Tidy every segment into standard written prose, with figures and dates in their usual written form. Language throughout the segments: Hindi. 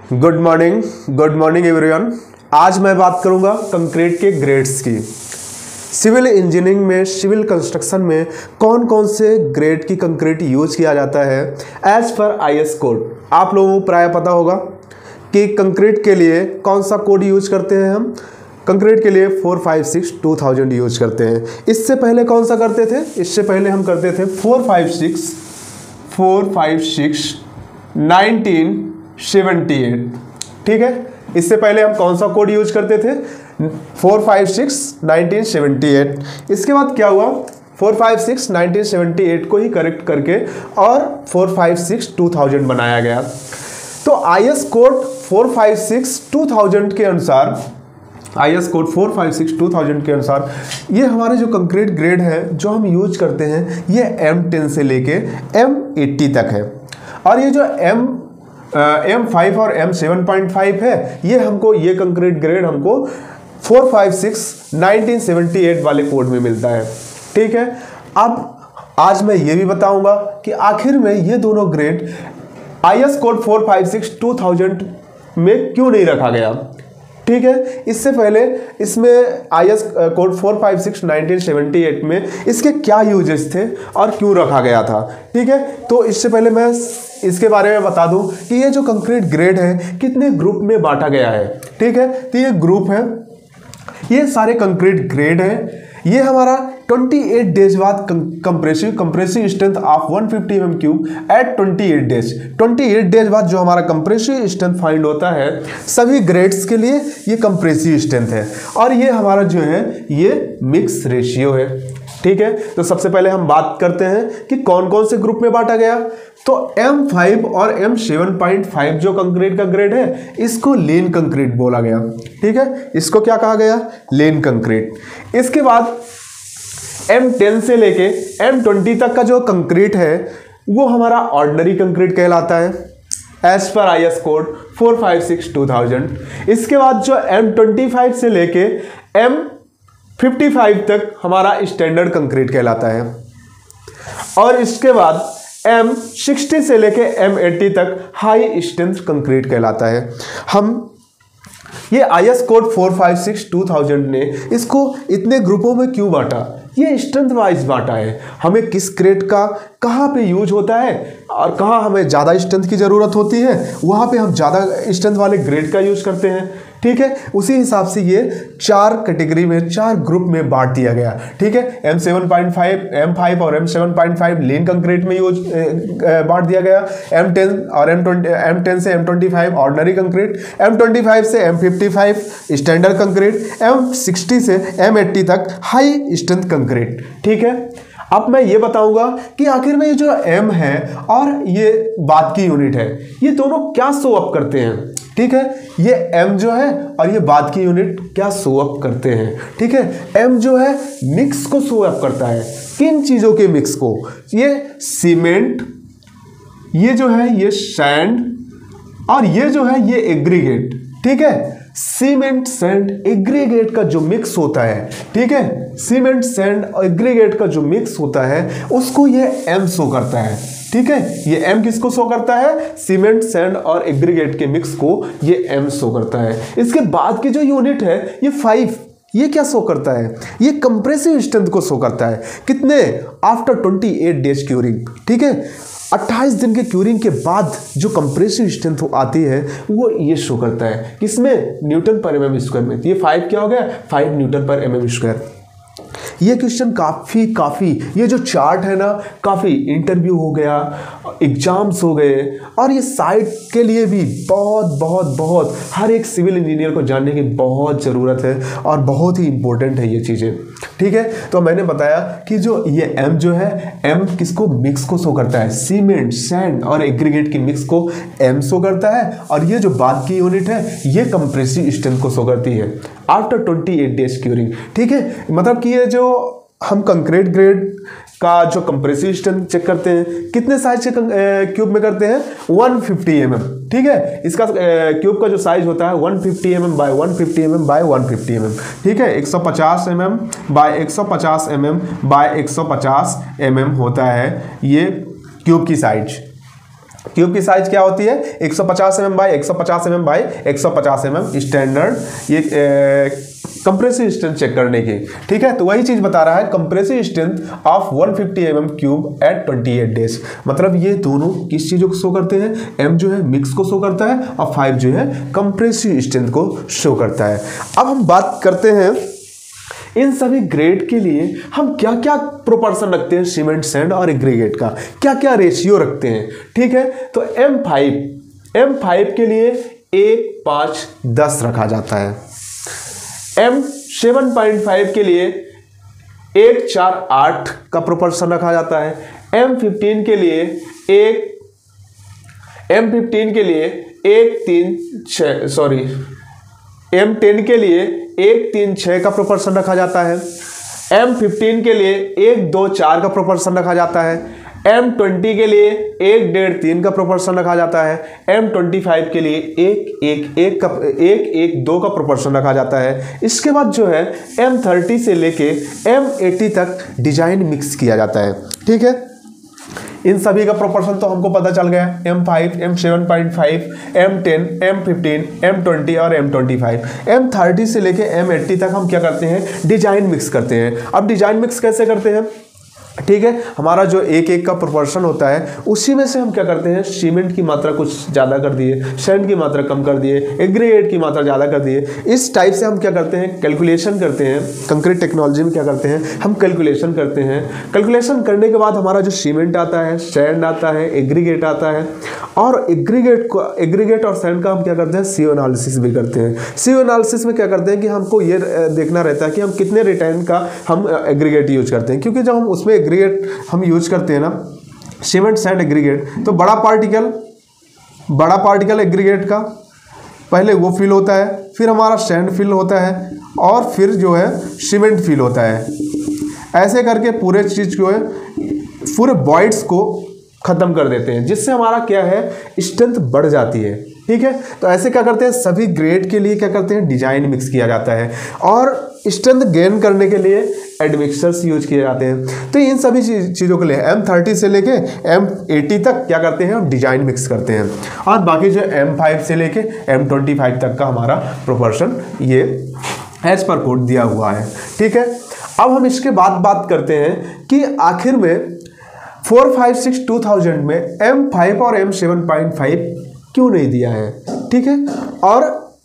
Good morning everyone. आज मैं बात करूंगा कंक्रीट के ग्रेड्स की। सिविल इंजीनियरिंग में, सिविल कंस्ट्रक्शन में कौन कौन से ग्रेड की कंक्रीट यूज किया जाता है एज पर आईएस कोड। आप लोगों को प्राय पता होगा कि कंक्रीट के लिए कौन सा कोड यूज करते हैं। हम कंक्रीट के लिए 456-2000 यूज करते हैं। इससे पहले कौन सा करते थे? इससे पहले हम करते थे 456-1978। ठीक है, इससे पहले हम कौन सा कोड यूज करते थे? 456-1978। इसके बाद क्या हुआ? 456-1978 को ही करेक्ट करके और 456-2000 बनाया गया। तो आईएस कोड 456-2000 के अनुसार, आईएस कोड 456-2000 के अनुसार ये हमारे जो कंक्रीट ग्रेड है जो हम यूज करते हैं ये M10 से लेके M80 तक है। और ये जो M5 और M7.5 है ये कंक्रीट ग्रेड हमको 456-1978 वाले कोड में मिलता है। ठीक है, अब आज मैं ये भी बताऊंगा कि आखिर में ये दोनों ग्रेड आईएस कोड 456-2000 में क्यों नहीं रखा गया। ठीक है, इससे पहले इसमें आईएस कोड 456-1978 में इसके क्या यूजेस थे और क्यों रखा गया था। ठीक है, तो इससे पहले मैं इसके बारे में बता दूं कि ये जो कंक्रीट ग्रेड है कितने ग्रुप में बांटा गया है। ठीक है, तो ये ग्रुप है, ये सारे कंक्रीट ग्रेड है। ये हमारा 28 डेज बाद compressive strength of 150 mm³ at 28 days बाद जो हमारा कंप्रेसिव स्ट्रेंथ फाइंड होता है सभी ग्रेड्स के लिए ये कंप्रेसिव स्ट्रेंथ है। और ये हमारा जो है ये मिक्स रेशियो है। ठीक है, तो सबसे पहले हम बात करते हैं कि कौन कौन से ग्रुप में बांटा गया। तो M5 और M7.5 जो कंक्रीट का ग्रेड है इसको लेन कंक्रीट बोला गया। ठीक है, इसको क्या कहा गया? लेन कंक्रीट। इसके बाद M10 से लेके M20 तक का जो कंक्रीट है वो हमारा ऑर्डिनरी कंक्रीट कहलाता है एज पर आईएस कोड 456-2000। इसके बाद जो M25 से लेके M55 तक हमारा स्टैंडर्ड कंक्रीट कहलाता है। और इसके बाद M60 से लेके M80 तक हाई स्ट्रेंथ कंक्रीट कहलाता है। हम ये आईएस कोड 456-2000 ने इसको इतने ग्रुपों में क्यों बांटा? ये स्ट्रेंथ वाइज बांटा है। हमें किस ग्रेड का कहाँ पे यूज होता है और कहाँ हमें ज़्यादा स्ट्रेंथ की ज़रूरत होती है वहाँ पे हम ज़्यादा स्ट्रेंथ वाले ग्रेड का यूज करते हैं। ठीक है, उसी हिसाब से ये 4 कैटेगरी में, 4 ग्रुप में बांट दिया गया। ठीक है, M5 और M7.5 लेन कंक्रीट में यूज बांट दिया गया। M10 और M10 से M25 ऑर्डिनरी कंक्रीट, M25 से M55 स्टैंडर्ड कंक्रीट, M60 से M80 तक हाई स्ट्रेंथ कंक्रीट। ठीक है, अब मैं ये बताऊंगा कि आखिर में ये जो M है और ये बाद की यूनिट है ये दोनों क्या शो अप करते हैं। ठीक है, ये M जो है और ये बाद की यूनिट क्या शो अप करते हैं। ठीक है, M जो है मिक्स को शो अप करता है। किन चीजों के मिक्स को? ये सीमेंट, ये जो है ये सैंड और ये जो है ये एग्रीगेट। ठीक है, सीमेंट सैंड एग्रीगेट का जो मिक्स होता है, ठीक है, सीमेंट सैंड और एग्रीगेट का जो मिक्स होता है उसको ये M शो करता है। ठीक है, ये M किसको शो करता है? सीमेंट सैंड और एग्रीगेट के मिक्स को ये M शो करता है। इसके बाद की जो यूनिट है ये 5, ये क्या शो करता है? ये कंप्रेसिव स्ट्रेंथ को शो करता है। कितने? After 28 days curing. ठीक है, 28 दिन के क्यूरिंग के बाद जो कंप्रेसिव स्ट्रेंथ आती है वो ये शो करता है। किसमें? न्यूटन पर mm² में। ये 5 क्या हो गया? 5 न्यूटन पर mm²। ये क्वेश्चन काफ़ी ये जो चार्ट है ना काफ़ी इंटरव्यू हो गया, एग्जाम्स हो गए और ये साइट के लिए भी बहुत हर एक सिविल इंजीनियर को जानने की बहुत ज़रूरत है और बहुत ही इंपॉर्टेंट है ये चीज़ें। ठीक है, तो मैंने बताया कि जो ये M जो है M किसको? मिक्स को शो करता है। सीमेंट सैंड और एग्रीगेट की मिक्स को M शो करता है और ये जो बाद की यूनिट है ये कंप्रेसिव स्ट्रेंथ को शो करती है आफ्टर 28 डेज क्यूरिंग। ठीक है, मतलब कि ये जो हम कंक्रीट ग्रेड का जो कंप्रेसिव स्ट्रेंथ चेक करते हैं कितने साइज के क्यूब में करते हैं? 150 mm। ठीक है, इसका क्यूब का जो साइज होता है 150 mm by 150 mm by 150 mm। ठीक है, 150 mm by 150 mm by 150 mm होता है ये क्यूब की साइज। क्यूब की साइज क्या होती है 150 mm by 150 mm by 150 mm standard, ये कंप्रेसिव स्ट्रेंथ चेक करने की। ठीक है, तो वही चीज बता रहा है compressive strength of 150 mm cube at 28 days. मतलब ये दोनों किस चीजों को शो करते हैं, m जो है मिक्स को शो करता है और 5 जो है कंप्रेसिव स्ट्रेंथ को शो करता है। अब हम बात करते हैं इन सभी ग्रेड के लिए हम क्या क्या प्रोपोर्शन रखते हैं सीमेंट सैंड और एग्रीगेट का, क्या क्या रेशियो रखते हैं। ठीक है, तो M5 के लिए 1, 5, 10 रखा जाता है। M7.5 के लिए 1, 4, 8 का प्रोपोर्शन रखा जाता है। M15 के लिए 1, 3, 6 सॉरी M10 के लिए 1, 3, 6 का प्रोपोर्शन रखा जाता है। M15 के लिए 1, 2, 4 का प्रोपोर्शन रखा जाता है। M20 के लिए 1, 1.5, 3 का प्रोपोर्शन रखा जाता है। M25 के लिए 1, 1, 2 का प्रोपोर्शन रखा जाता है। इसके बाद जो है M30 से लेके M80 तक डिजाइन मिक्स किया जाता है। ठीक है, इन सभी का प्रोपोर्शन तो हमको पता चल गया, M5, M7.5, M10, M15, M20 और M25। M30 से लेके M80 तक हम क्या करते हैं, डिजाइन मिक्स करते हैं। अब डिजाइन मिक्स कैसे करते हैं, ठीक है, हमारा जो 1, 1 का प्रोपोर्शन होता है उसी में से हम क्या करते हैं, सीमेंट की मात्रा कुछ ज़्यादा कर दिए, सैंड की मात्रा कम कर दिए, एग्रीगेट की मात्रा ज़्यादा कर दिए। इस टाइप से हम क्या करते हैं, कैलकुलेशन करते हैं। कंक्रीट टेक्नोलॉजी में क्या करते हैं, हम कैलकुलेशन करते हैं। कैलकुलेशन करने के बाद हमारा जो सीमेंट आता है, सैंड आता है, एग्रीगेट आता है, और एग्रीगेट और सैंड का हम क्या करते हैं, CO एनालिसिस भी करते हैं। CO एनालिसिस में क्या करते हैं कि हमको ये देखना रहता है कि हम कितने रिटर्न का हम एग्रीगेट यूज करते हैं, क्योंकि जब हम उसमें एग्रीगेट हम यूज करते हैं ना, सीमेंट सैंड एग्रीगेट, तो बड़ा पार्टिकल एग्रीगेट का पहले वो फिल होता है, फिर हमारा सैंड फिल होता है, और फिर जो है सीमेंट फिल होता है। ऐसे करके पूरे चीज जो है पूरे वॉइड्स को खत्म कर देते हैं, जिससे हमारा क्या है, स्ट्रेंथ बढ़ जाती है। ठीक है, तो ऐसे क्या करते हैं, सभी ग्रेड के लिए क्या करते हैं, डिजाइन मिक्स किया जाता है, और स्ट्रेंथ गेन करने के लिए एडमिक्सर्स यूज किए जाते हैं। तो इन सभी चीज़ों के लिए M30 से लेके M80 तक क्या करते हैं, डिजाइन मिक्स करते हैं, और बाकी जो M5 से लेके M25 तक का हमारा प्रोपोर्शन ये एज पर कोड दिया हुआ है। ठीक है, अब हम इसके बाद बात करते हैं कि आखिर में 456-2000 में M5 और M7.5 क्यों नहीं दिया है। ठीक है, और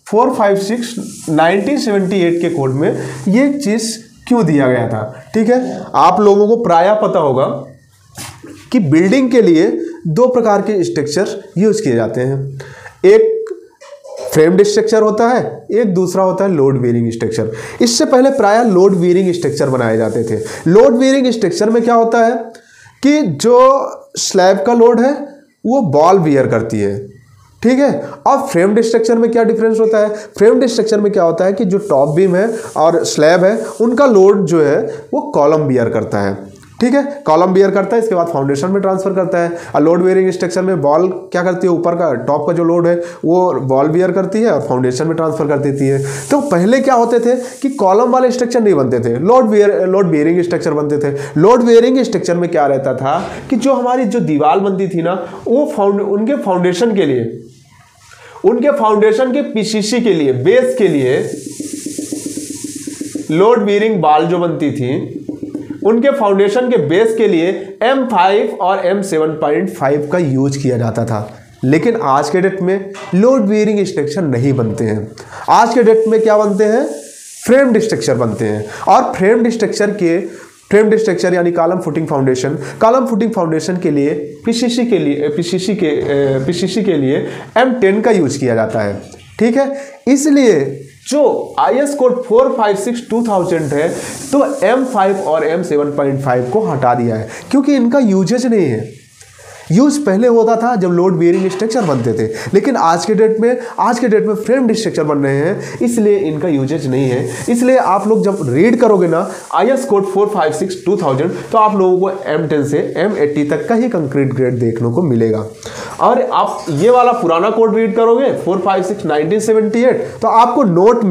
456 1978 के कोड में ये चीज़ क्यों दिया गया था। ठीक है, आप लोगों को प्रायः पता होगा कि बिल्डिंग के लिए 2 प्रकार के स्ट्रक्चर यूज किए जाते हैं, एक फ्रेम्ड स्ट्रक्चर होता है, एक दूसरा होता है लोड बेयरिंग स्ट्रक्चर। इससे पहले प्रायः लोड बेयरिंग स्ट्रक्चर बनाए जाते थे। लोड बेयरिंग स्ट्रक्चर में क्या होता है कि जो स्लैब का लोड है वो बॉल बियर करती है। ठीक है, और फ्रेम्ड स्ट्रक्चर में क्या डिफरेंस होता है, फ्रेम्ड स्ट्रक्चर में क्या होता है कि जो टॉप बीम है और स्लैब है उनका लोड जो है वो कॉलम बियर करता है। ठीक है, कॉलम बियर करता है, इसके बाद फाउंडेशन में ट्रांसफर करता है। और लोड बेयरिंग स्ट्रक्चर में बॉल क्या करती है, ऊपर का टॉप का जो लोड है वो बॉल बियर करती है और फाउंडेशन में ट्रांसफर कर देती है। तो पहले क्या होते थे कि कॉलम वाले स्ट्रक्चर नहीं बनते थे, लोड बेयरिंग स्ट्रक्चर बनते थे। लोड बेयरिंग स्ट्रक्चर में क्या रहता था कि जो हमारी जो दीवार बनती थी ना, वो उनके फाउंडेशन के लिए, उनके फाउंडेशन के पीसीसी के लिए, बेस के लिए लोड बेयरिंग बाल जो बनती थी, उनके फाउंडेशन के बेस के लिए M5 और M7.5 का यूज किया जाता था। लेकिन आज के डेट में लोड बेयरिंग स्ट्रक्चर नहीं बनते हैं। आज के डेट में क्या बनते हैं, फ्रेम्ड स्ट्रक्चर बनते हैं। और फ्रेम्ड स्ट्रक्चर यानी कॉलम फुटिंग फाउंडेशन के लिए पीसीसी के लिए M10 का यूज किया जाता है। ठीक है, इसलिए जो IS कोड 456-2000 है तो M5 और M7.5 को हटा दिया है, क्योंकि इनका यूजेज नहीं है। यूज पहले होता था जब लोड बेयरिंग स्ट्रक्चर बनते थे, लेकिन आज के डेट में फ्रेम्ड स्ट्रक्चर बन रहे हैं, इसलिए इनका यूजेज नहीं है। इसलिए आप लोग जब रीड करोगे ना IS कोड 456-2000 तो आप लोगों को M10 से M80 तक का ही कंक्रीट ग्रेड देखने को मिलेगा। और आप ये वाला पुराना कोड रीड करोगे 456 1978 तो आपको नोट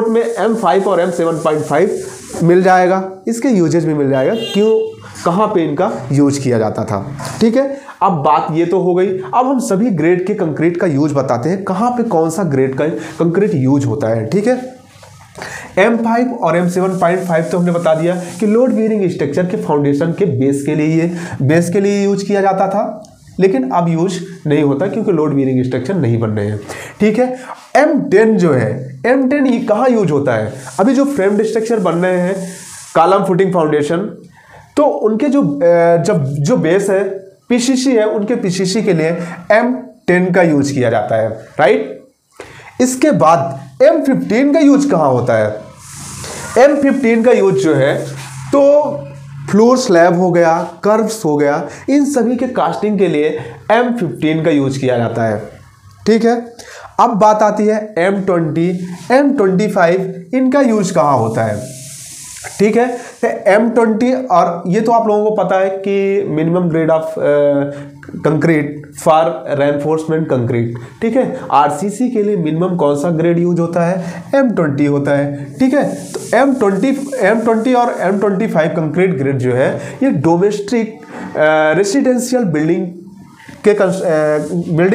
में M5 और M7.5 मिल जाएगा, इसके यूजेज भी मिल जाएगा, क्यों, कहाँ पे इनका यूज किया जाता था। ठीक है, अब बात ये तो हो गई। अब हम सभी ग्रेड के कंक्रीट का यूज बताते हैं, कहाँ पे कौन सा ग्रेड का कंक्रीट यूज होता है। ठीक है, M5 और M7.5 तो हमने बता दिया कि लोड बेयरिंग स्ट्रक्चर के फाउंडेशन के बेस के लिए यूज किया जाता था, लेकिन अब यूज नहीं होता क्योंकि लोड बेयरिंग स्ट्रक्चर नहीं बन रहे हैं। ठीक है, M10 जो है, M10 ये कहाँ यूज होता है? अभी जो फ्रेम्ड स्ट्रक्चर बन रहे हैं, कॉलम फुटिंग फाउंडेशन, तो उनके जो बेस है, पीसीसी है, उनके पीसीसी के लिए M10 का यूज किया जाता है, राइट। इसके बाद M15 का यूज कहाँ होता है? M15 का यूज जो है तो फ्लोर स्लैब हो गया, कर्व्स हो गया, इन सभी के कास्टिंग के लिए M15 का यूज किया जाता है। ठीक है, अब बात आती है M20, M25, इनका यूज कहाँ होता है? ठीक है, तो M20, और ये तो आप लोगों को पता है कि minimum grade of concrete for reinforcement concrete. ठीक है, आरसीसी के लिए मिनिमम कौन सा ग्रेड यूज होता है? M20 होता है। ठीक है, तो M20 और M25 कंक्रीट ग्रेड जो है ये डोमेस्टिक रेसिडेंशियल बिल्डिंग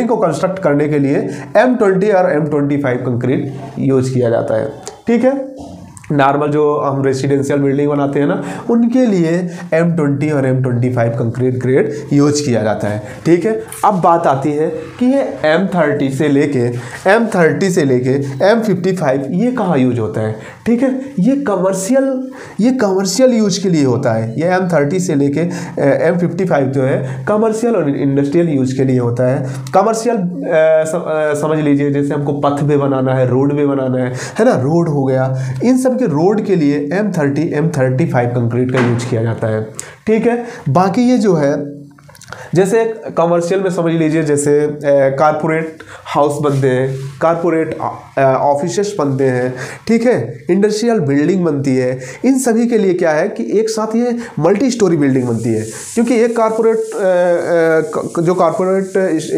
को कंस्ट्रक्ट करने के लिए M20 और M25 कंक्रीट यूज किया जाता है। ठीक है, नॉर्मल जो हम रेसिडेंशियल बिल्डिंग बनाते हैं ना, उनके लिए M20 और M25 कंक्रीट ग्रेड यूज किया जाता है। ठीक है, अब बात आती है कि ये M30 से लेके M55 ये कहाँ यूज होता है? ठीक है, ये कमर्शियल यूज के लिए होता है। ये M30 से लेके M55 जो है कमर्शियल और इंडस्ट्रियल यूज के लिए होता है। कमर्शियल समझ लीजिए, जैसे हमको पथ भी बनाना है, रोड भी बनाना है ना, रोड हो गया, इन सब के रोड के लिए M30, M35 कंक्रीट का यूज किया जाता है। ठीक है, बाकी ये जो है जैसे कमर्शियल में समझ लीजिए, जैसे कारपोरेट हाउस बनते हैं, कारपोरेट ऑफिसेस बनते हैं। ठीक है, इंडस्ट्रियल बिल्डिंग बनती है, इन सभी के लिए क्या है कि एक साथ ये मल्टी स्टोरी बिल्डिंग बनती है, क्योंकि एक जो कारपोरेट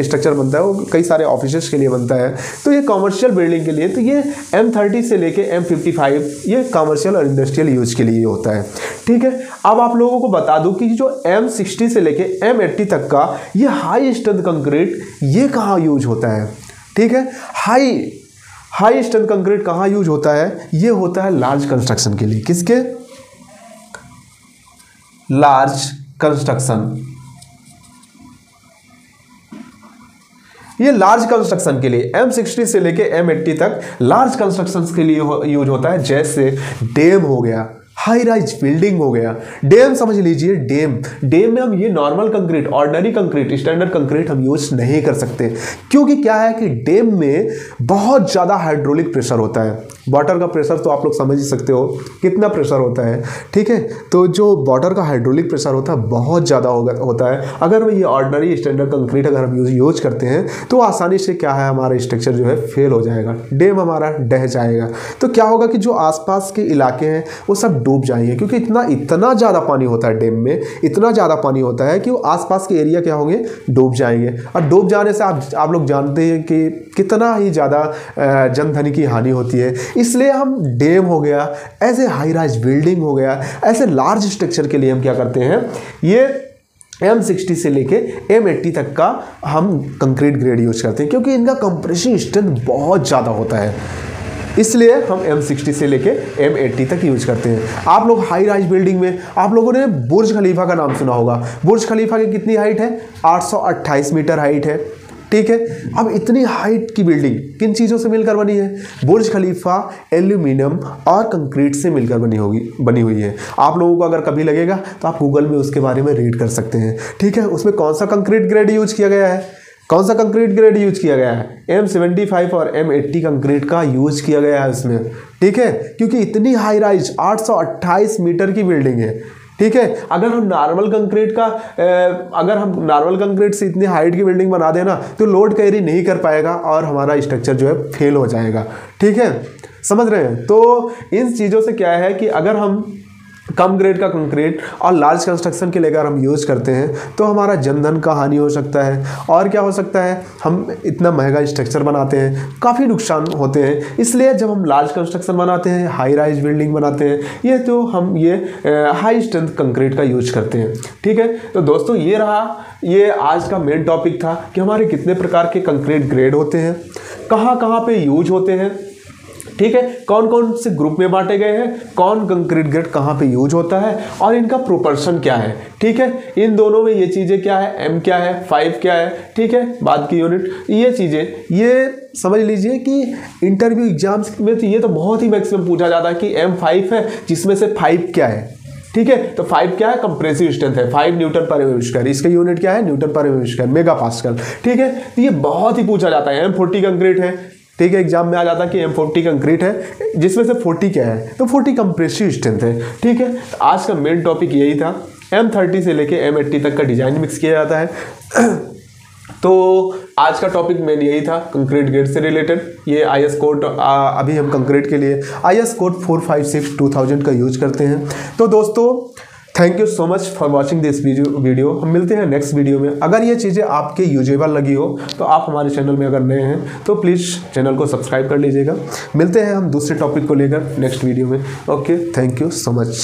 स्ट्रक्चर बनता है वो कई सारे ऑफिसेस के लिए बनता है। तो ये कमर्शियल बिल्डिंग के लिए, तो ये M30 से लेके M55 ये कमर्शियल और इंडस्ट्रियल यूज के लिए होता है। ठीक है, अब आप लोगों को बता दूं कि जो M60 से लेके M80 तक का ये हाई स्ट्रेंथ कंक्रीट ये कहाँ यूज होता है? ठीक है, हाई स्ट्रेंथ कंक्रीट कहाँ यूज होता है? ये होता है लार्ज कंस्ट्रक्शन के लिए। किसके? Large construction. ये लार्ज कंस्ट्रक्शन के लिए M60 से लेके M80 तक लार्ज कंस्ट्रक्शन के लिए यूज होता है। जैसे डैम हो गया, हाई राइज बिल्डिंग हो गया। डैम समझ लीजिए, डैम में हम ये normal concrete, ordinary concrete, standard concrete हम यूज नहीं कर सकते, क्योंकि क्या है कि डैम में बहुत ज़्यादा हाइड्रोलिक प्रेशर होता है। वाटर का प्रेशर तो आप लोग समझ ही सकते हो कितना प्रेशर होता है। ठीक है, तो जो वाटर का हाइड्रोलिक प्रेशर होता है बहुत ज़्यादा होता है। अगर ये ऑर्डिनरी स्टैंडर्ड कंक्रीट अगर हम यूज करते हैं तो आसानी से क्या है, हमारा स्ट्रक्चर जो है फेल हो जाएगा, डैम हमारा ढह जाएगा। तो क्या होगा कि जो आसपास के इलाके हैं वो सब डूब जाएंगे, क्योंकि इतना ज़्यादा पानी होता है डैम में, इतना ज़्यादा पानी होता है कि वो आसपास के एरिया क्या होंगे, डूब जाएंगे। और डूब जाने से आप लोग जानते हैं कि कितना ही ज़्यादा जनधन की हानि होती है। इसलिए हम डैम हो गया, ऐसे हाई राइज बिल्डिंग हो गया, ऐसे लार्ज स्ट्रक्चर के लिए हम क्या करते हैं, ये M60 से लेके M80 तक का हम कंक्रीट ग्रेड यूज करते हैं, क्योंकि इनका कंप्रेसिव स्ट्रेंथ बहुत ज़्यादा होता है। इसलिए हम M60 से लेके M80 तक यूज करते हैं। आप लोग हाई राइज बिल्डिंग में आप लोगों ने बुर्ज खलीफा का नाम सुना होगा। बुर्ज खलीफा की कितनी हाइट है? 828 मीटर हाइट है। ठीक है, अब इतनी हाइट की बिल्डिंग किन चीज़ों से मिलकर बनी है? बुर्ज खलीफा एल्यूमिनियम और कंक्रीट से मिलकर बनी हुई है। आप लोगों को अगर कभी लगेगा तो आप गूगल में उसके बारे में रीड कर सकते हैं। ठीक है, उसमें कौन सा कंक्रीट ग्रेड यूज किया गया है? कौन सा कंक्रीट ग्रेड यूज किया गया है? M75 और M80 कंक्रीट का यूज किया गया है उसमें। ठीक है, क्योंकि इतनी हाई राइज 828 मीटर की बिल्डिंग है। ठीक है, अगर हम नॉर्मल कंक्रीट से इतनी हाइट की बिल्डिंग बना देना तो लोड कैरी नहीं कर पाएगा और हमारा स्ट्रक्चर जो है फेल हो जाएगा। ठीक है, समझ रहे हैं? तो इन चीज़ों से क्या है कि अगर हम कम ग्रेड का कंक्रीट और लार्ज कंस्ट्रक्शन के लिए अगर हम यूज़ करते हैं तो हमारा जनधन का हानि हो सकता है। और क्या हो सकता है, हम इतना महंगा स्ट्रक्चर बनाते हैं, काफ़ी नुकसान होते हैं। इसलिए जब हम लार्ज कंस्ट्रक्शन बनाते हैं, हाई राइज बिल्डिंग बनाते हैं, ये तो हम ये हाई स्ट्रेंथ कंक्रीट का यूज करते हैं। ठीक है, तो दोस्तों ये रहा, ये आज का मेन टॉपिक था कि हमारे कितने प्रकार के कंक्रीट ग्रेड होते हैं, कहाँ कहाँ पे यूज होते हैं। ठीक है, कौन कौन से ग्रुप में बांटे गए हैं, कौन कंक्रीट ग्रेड कहाँ पे यूज होता है और इनका प्रोपोर्शन क्या है। ठीक है, इन दोनों में ये चीज़ें क्या है, एम क्या है, 5 क्या है। ठीक है, बाद की यूनिट ये चीज़ें ये समझ लीजिए कि इंटरव्यू एग्जाम्स में तो ये तो बहुत ही मैक्सिमम पूछा जाता है कि M5 है, जिसमें से 5 क्या है। ठीक है, तो 5 क्या है, कंप्रेसिव स्ट्रेंथ है, 5 न्यूटन पर एम स्क्वायर, इसका यूनिट क्या है, न्यूटन पर एम स्क्वायर, मेगा पास्कल। ठीक है, तो ये बहुत ही पूछा जाता है। M40 कंक्रीट है, ठीक है, एग्जाम में आ जाता है कि M40 कंक्रीट है, जिसमें से 40 क्या है, तो 40 कंप्रेसिव स्ट्रेंथ है। ठीक है, तो आज का मेन टॉपिक यही था। M30 से लेके M80 तक का डिजाइन मिक्स किया जाता है। तो आज का टॉपिक मेन यही था, कंक्रीट ग्रेड से रिलेटेड। ये IS कोड अभी हम कंक्रीट के लिए IS कोड 456/2000 का यूज करते हैं। तो दोस्तों thank you so much for watching this video. हम मिलते हैं नेक्स्ट वीडियो में। अगर ये चीज़ें आपके यूजेबल लगी हो तो आप हमारे चैनल में अगर नए हैं तो प्लीज़ चैनल को सब्सक्राइब कर लीजिएगा। मिलते हैं हम दूसरे टॉपिक को लेकर नेक्स्ट वीडियो में। Okay, thank you so much.